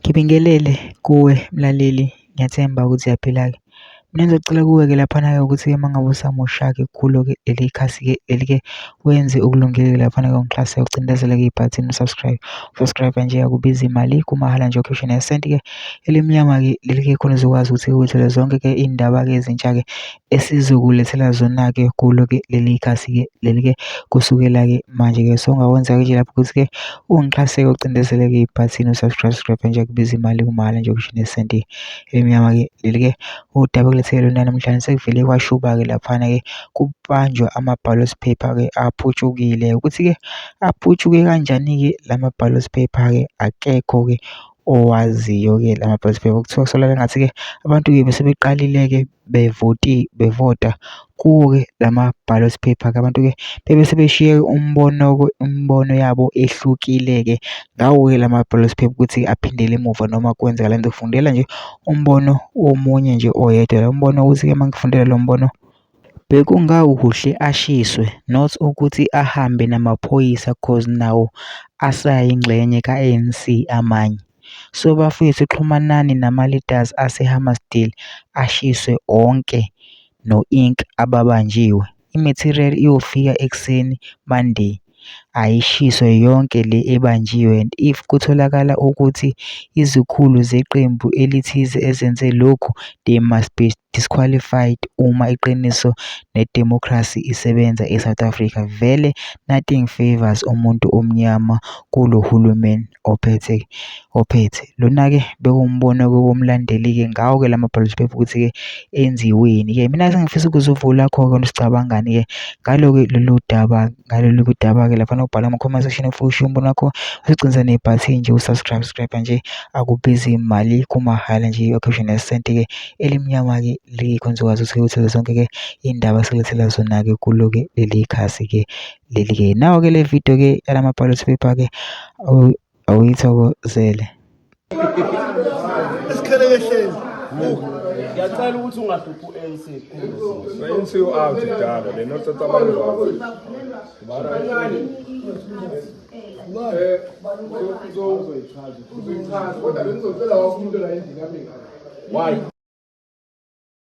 Ngibingelele kuwe mlaleli, ngiyathemba ukuthi uyaphila-ke. Mina ngizocela kuwe-ke laphana-ke ukuthi-ke uma ngabe usamusha-ke kulo-ke leli khasi-ke leli-ke wenze okulungile laphana-ke ungixhase ucindezele-ke ibhathini usubscribe nje akubizi imali kumahhala nje ukhiphe nesenti-ke elimnyama-ke leli-ke khona uzokwazi ukuthi uthole zonke-ke iy'ndaba-ke ezintsha-ke esizokulethela zona-ke kulo-ke leli khasi-ke leli-ke kusukela-ke manje-ke. So ungakwenza-ke nje lapho ukuthi-ke ungixhase-ke ucindezele-ke ibhathini usubscribe nje akubizi imali kumahhala nje ukhiphe nesenti elimnyama-ke leli-ke udaba ekulethele lona namhlanje sekuvele kwashuba-ke laphana-ke kubanjwa ama-ballot paper-ke aphutshukile. Ukuthi-ke aphutshuke kanjani-ke lama-ballot paper-ke akekho-ke owaziyo-ke lama-ballot paper. Kuthiwa kusolakala engathi-ke abantu-ke besebeqalile-ke bevota kuwo-ke lama-ballot paper-ke. Abantu-ke bebesebeshiye umbono yabo ehlukile-ke ngawo-ke lama-ballot paper ukuthi aphindele emuva noma kwenzeka lento. Kufundela nje umbono omunye nje oyedwa, lo mbono ukuthi-ke uma ngifundela lo mbono bekungawukuhle ashiswe, not ukuthi ahambe namaphoyisa cause nawo asayingxenye ka-ANC amanye. So bafethu xhumanani nama-leaders ase-Hammarsdale ashiswe onke no-Inc ababanjiwe. I-material iyofika ekuseni Monday, ayishiswe yonke le ebanjiwe, and if kutholakala ukuthi izikhulu zeqembu elithize ezenze lokhu, they must be disqualified. Uma iqiniso nedemocracy isebenza eSouth Africa, vele nothing favours umuntu omnyama kulo hulumeni ophethe. Lona-ke bekuwumbono womlandeli-ke ngawo-ke lama-ballot paper ukuthi-ke enziweni-ke. Mina sengifisa ukuzovula lakho-ke usicabangani-ke ngalo-ke lolu daba-ke laphana ubhala ama-comment section ufike ushiye umbono wakho, usicinze nebhathini nje usubscribe nje akubizi imali kumahhala nje ukhiphe nesenti-ke elimnyama-ke likhona uzokwazi ukuthi uthole zonke-ke iy'ndaba esilethela zona-ke kulo-ke leli khasi-ke leli-ke. Nawo-ke le video-ke yalama-ballot paper-ke awuyithokozele. Ngiyacela ukuthi ungahluphi u-ANC. ANC out kudala le nothatha abantu. Why?